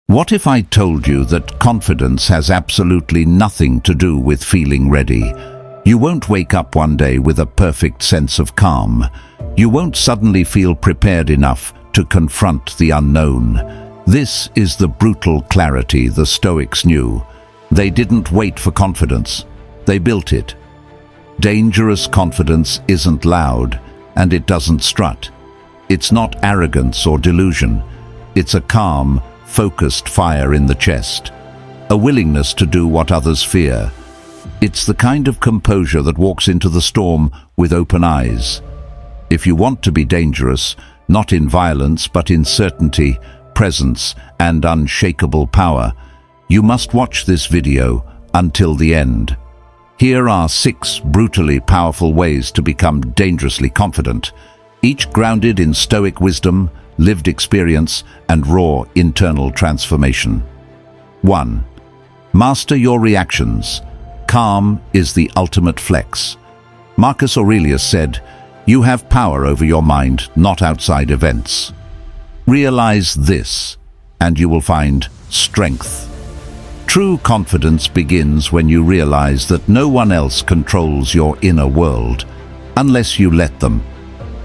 What if I told you that confidence has absolutely nothing to do with feeling ready? You won't wake up one day with a perfect sense of calm. You won't suddenly feel prepared enough to confront the unknown. This is the brutal clarity the Stoics knew. They didn't wait for confidence. They built it. Dangerous confidence isn't loud, and it doesn't strut. It's not arrogance or delusion. It's a calm, focused fire in the chest, a willingness to do what others fear. It's the kind of composure that walks into the storm with open eyes. If you want to be dangerous, not in violence but in certainty, presence, and unshakable power, you must watch this video until the end. Here are 6 brutally powerful ways to become dangerously confident, each grounded in Stoic wisdom, lived experience, and raw internal transformation. 1. Master your reactions. Calm is the ultimate flex. Marcus Aurelius said, "You have power over your mind, not outside events." Realize this, and you will find strength. True confidence begins when you realize that no one else controls your inner world, unless you let them.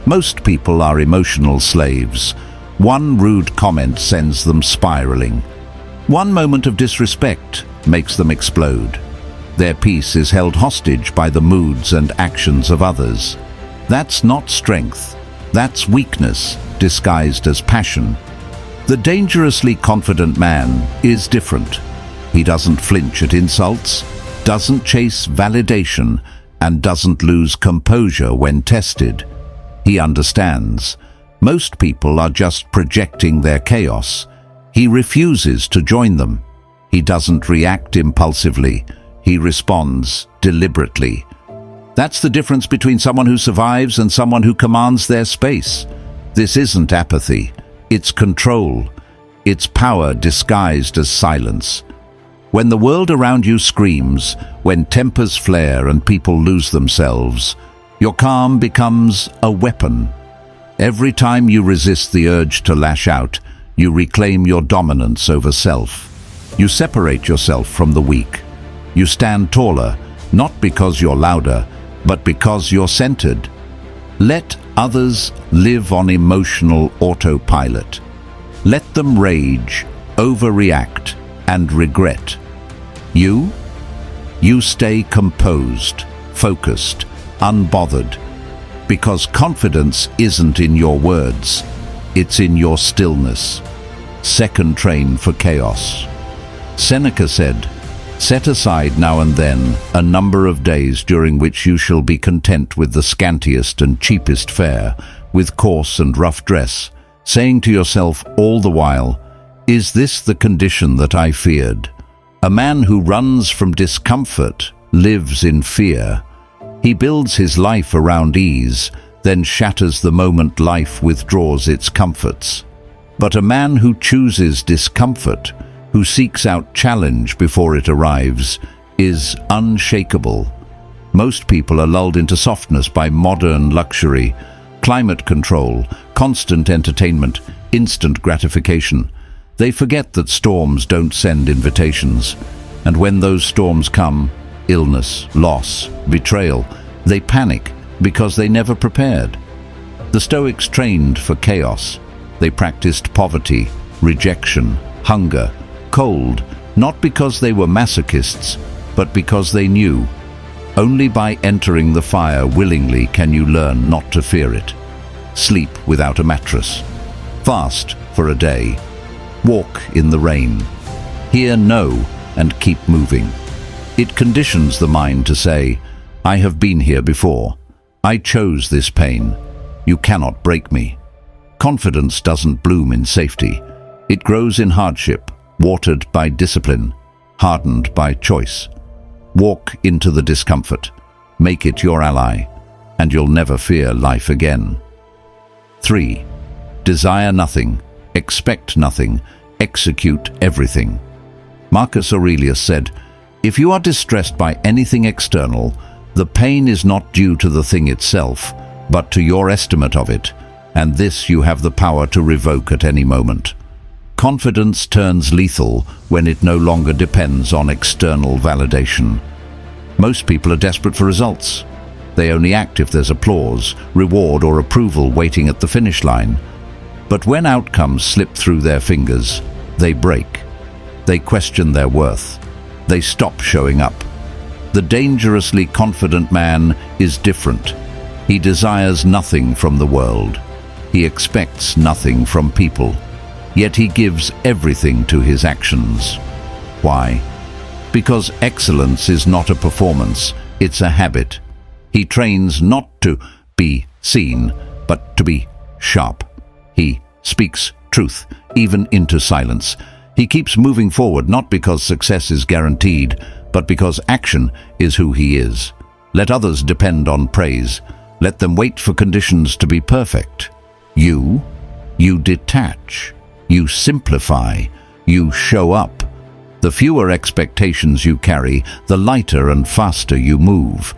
Most people are emotional slaves. One rude comment sends them spiraling. One moment of disrespect makes them explode. Their peace is held hostage by the moods and actions of others. That's not strength. That's weakness, disguised as passion. The dangerously confident man is different. He doesn't flinch at insults, doesn't chase validation, and doesn't lose composure when tested. He understands. Most people are just projecting their chaos. He refuses to join them. He doesn't react impulsively. He responds deliberately. That's the difference between someone who survives and someone who commands their space. This isn't apathy. It's control. It's power disguised as silence. When the world around you screams, when tempers flare and people lose themselves, your calm becomes a weapon. Every time you resist the urge to lash out, you reclaim your dominance over self. You separate yourself from the weak. You stand taller, not because you're louder, but because you're centered. Let others live on emotional autopilot. Let them rage, overreact, and regret. You stay composed, focused, unbothered, because confidence isn't in your words, it's in your stillness. Second, train for chaos. Seneca said, "Set aside now and then a number of days during which you shall be content with the scantiest and cheapest fare, with coarse and rough dress, saying to yourself all the while, 'Is this the condition that I feared?' A man who runs from discomfort lives in fear. He builds his life around ease, then shatters the moment life withdraws its comforts. But a man who chooses discomfort, who seeks out challenge before it arrives, is unshakable. Most people are lulled into softness by modern luxury, climate control, constant entertainment, instant gratification. They forget that storms don't send invitations. And when those storms come, illness, loss, betrayal, they panic because they never prepared. The Stoics trained for chaos. They practiced poverty, rejection, hunger, cold, not because they were masochists, but because they knew. Only by entering the fire willingly can you learn not to fear it. Sleep without a mattress. Fast for a day. Walk in the rain. Hear no and keep moving. It conditions the mind to say, "I have been here before. I chose this pain. You cannot break me." Confidence doesn't bloom in safety. It grows in hardship, watered by discipline, hardened by choice. Walk into the discomfort. Make it your ally, and you'll never fear life again. 3. Desire nothing, expect nothing, execute everything. Marcus Aurelius said, "If you are distressed by anything external, the pain is not due to the thing itself, but to your estimate of it, and this you have the power to revoke at any moment." Confidence turns lethal when it no longer depends on external validation. Most people are desperate for results. They only act if there's applause, reward, or approval waiting at the finish line. But when outcomes slip through their fingers, they break. They question their worth. They stop showing up. The dangerously confident man is different. He desires nothing from the world. He expects nothing from people. Yet he gives everything to his actions. Why? Because excellence is not a performance, it's a habit. He trains not to be seen, but to be sharp. He speaks truth, even into silence. He keeps moving forward not because success is guaranteed, but because action is who he is. Let others depend on praise. Let them wait for conditions to be perfect. You detach. You simplify. You show up. The fewer expectations you carry, the lighter and faster you move.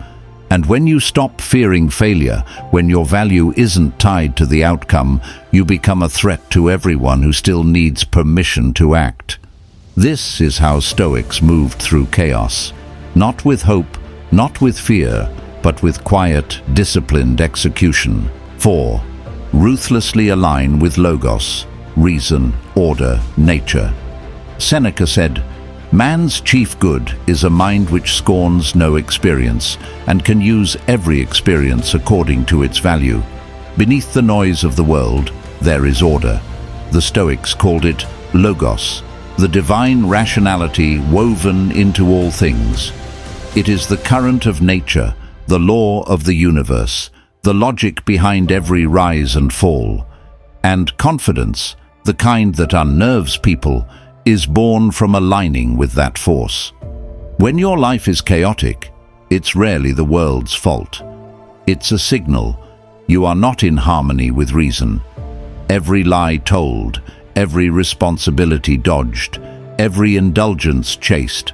And when you stop fearing failure, when your value isn't tied to the outcome, you become a threat to everyone who still needs permission to act. This is how Stoics moved through chaos. Not with hope, not with fear, but with quiet, disciplined execution. 4. Ruthlessly align with logos, reason, order, nature. Seneca said, "Man's chief good is a mind which scorns no experience and can use every experience according to its value. Beneath the noise of the world, there is order." The Stoics called it logos, the divine rationality woven into all things. It is the current of nature, the law of the universe, the logic behind every rise and fall. And confidence, the kind that unnerves people, is born from aligning with that force. When your life is chaotic, it's rarely the world's fault. It's a signal you are not in harmony with reason. Every lie told, every responsibility dodged, every indulgence chased,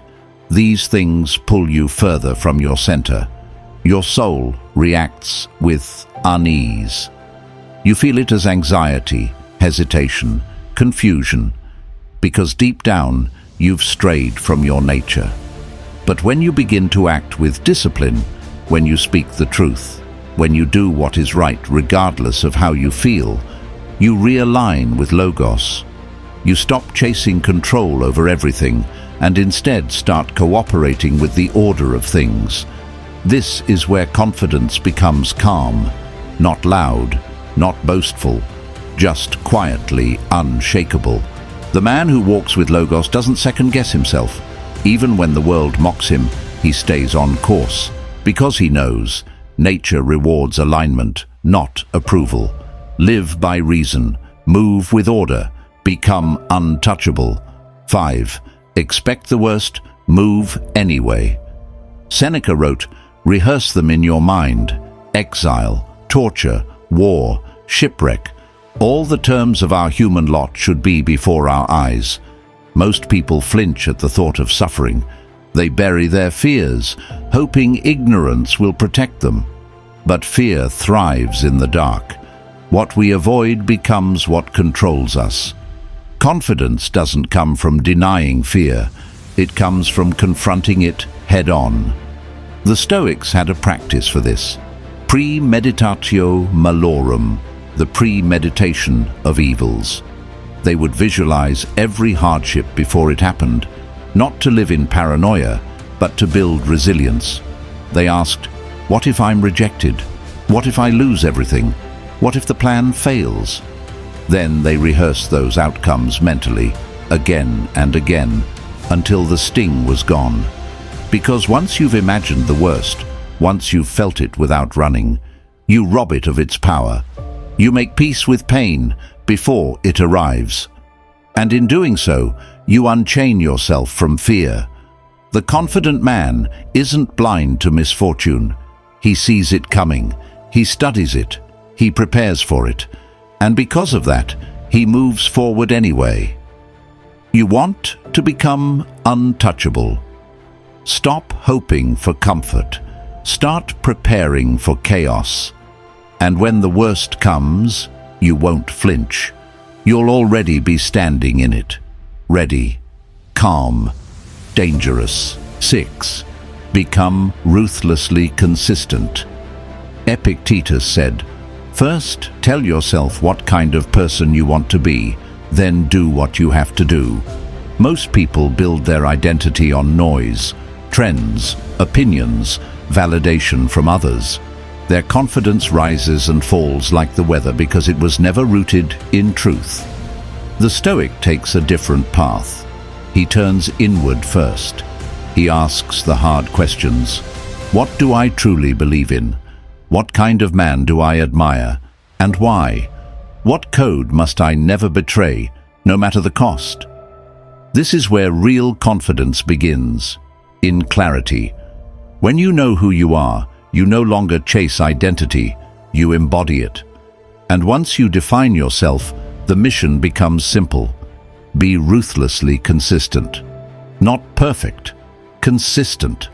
these things pull you further from your center. Your soul reacts with unease. You feel it as anxiety, hesitation, confusion, because deep down you've strayed from your nature. But when you begin to act with discipline, when you speak the truth, when you do what is right regardless of how you feel, you realign with logos. You stop chasing control over everything and instead start cooperating with the order of things. This is where confidence becomes calm, not loud, not boastful, just quietly unshakable. The man who walks with logos doesn't second-guess himself. Even when the world mocks him, he stays on course, because he knows nature rewards alignment, not approval. Live by reason, move with order, become untouchable. 5. Expect the worst, move anyway. Seneca wrote, "Rehearse them in your mind. Exile, torture, war, shipwreck. All the terms of our human lot should be before our eyes." Most people flinch at the thought of suffering. They bury their fears, hoping ignorance will protect them. But fear thrives in the dark. What we avoid becomes what controls us. Confidence doesn't come from denying fear. It comes from confronting it head-on. The Stoics had a practice for this. Premeditatio malorum, the premeditation of evils. They would visualize every hardship before it happened, not to live in paranoia, but to build resilience. They asked, what if I'm rejected? What if I lose everything? What if the plan fails? Then they rehearsed those outcomes mentally, again and again, until the sting was gone. Because once you've imagined the worst, once you've felt it without running, you rob it of its power. You make peace with pain before it arrives. And in doing so, you unchain yourself from fear. The confident man isn't blind to misfortune. He sees it coming. He studies it. He prepares for it. And because of that, he moves forward anyway. You want to become untouchable. Stop hoping for comfort. Start preparing for chaos. And when the worst comes, you won't flinch. you'll already be standing in it. Ready, calm, dangerous. 6. Become ruthlessly consistent. Epictetus said, "First, tell yourself what kind of person you want to be, then do what you have to do." Most people build their identity on noise, trends, opinions, validation from others. Their confidence rises and falls like the weather because it was never rooted in truth. The Stoic takes a different path. He turns inward first. He asks the hard questions. What do I truly believe in? What kind of man do I admire? And why? What code must I never betray, no matter the cost? This is where real confidence begins, in clarity. When you know who you are, you no longer chase identity, you embody it. And once you define yourself, the mission becomes simple. Be ruthlessly consistent. Not perfect, consistent.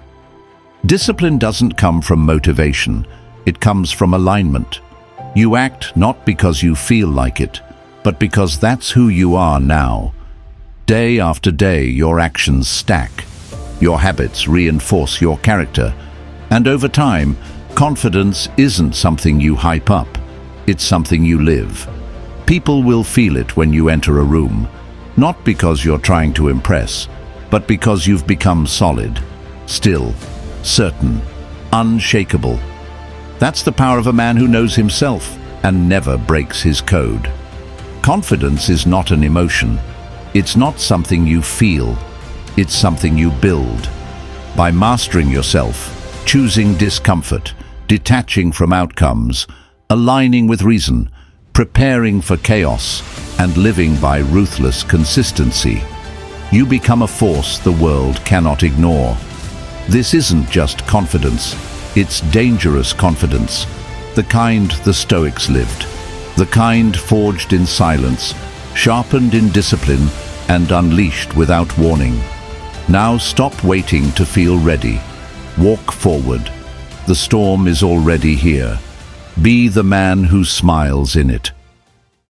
Discipline doesn't come from motivation, it comes from alignment. You act not because you feel like it, but because that's who you are now. Day after day, your actions stack. Your habits reinforce your character. And over time, confidence isn't something you hype up. It's something you live. People will feel it when you enter a room, not because you're trying to impress, but because you've become solid, still, certain, unshakable. That's the power of a man who knows himself and never breaks his code. Confidence is not an emotion. It's not something you feel. It's something you build. By mastering yourself, choosing discomfort, detaching from outcomes, aligning with reason, preparing for chaos, and living by ruthless consistency, you become a force the world cannot ignore. This isn't just confidence, it's dangerous confidence, the kind the Stoics lived, the kind forged in silence, sharpened in discipline, and unleashed without warning. Now stop waiting to feel ready. Walk forward. The storm is already here. Be the man who smiles in it.